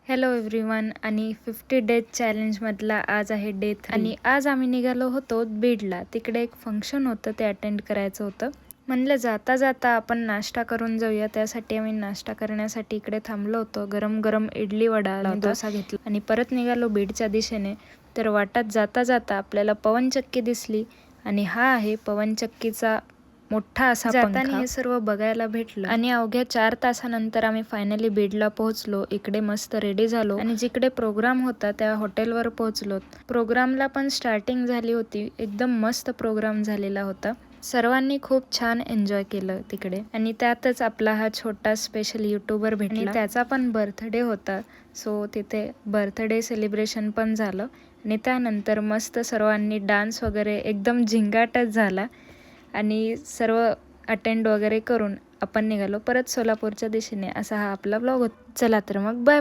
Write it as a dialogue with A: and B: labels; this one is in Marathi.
A: हॅलो एव्हरीवन आणि 50 डेज चॅलेंजमधला आज आहे डे 3 आणि आज आम्ही निघालो होतो बीडला. तिकडे एक फंक्शन होतं, ते अटेंड करायचं होतं. म्हणलं जाता जाता आपण नाश्ता करून जाऊया. त्यासाठी आम्ही नाश्ता करण्यासाठी इकडे थांबलो होतो. गरम गरम इडली वडा आणि डोसा घेतला आणि परत निघालो बीडच्या दिशेने. तर वाटात जाता जाता आपल्याला पवनचक्की दिसली आणि हा आहे पवनचक्कीचा मोठा असा जाताना हे सर्व बघायला भेटलं. आणि अवघ्या 4 तासानंतर आम्ही फायनली बीडला पोहोचलो. इकडे मस्त रेडी झालो आणि जिकडे प्रोग्राम होता त्या हॉटेलवर पोहोचलो. प्रोग्रामला पण स्टार्टिंग झाली होती. एकदम मस्त प्रोग्राम झालेला होता. सर्वांनी खूप छान एन्जॉय केलं तिकडे. आणि त्यातच आपला हा छोटा स्पेशल यूट्यूबर भेटला आणि त्याचा पण बर्थडे होता. सो तिथे बर्थडे सेलिब्रेशन पण झालं आणि त्यानंतर मस्त सर्वांनी डान्स वगैरे एकदम झिंगाटच झाला आणि सर्व अटेंड वगैरे करून आपण निघालो परत सोलापूरच्या दिशेने. असा हा आपला व्लॉग होता. चला तर मग बाय बाय.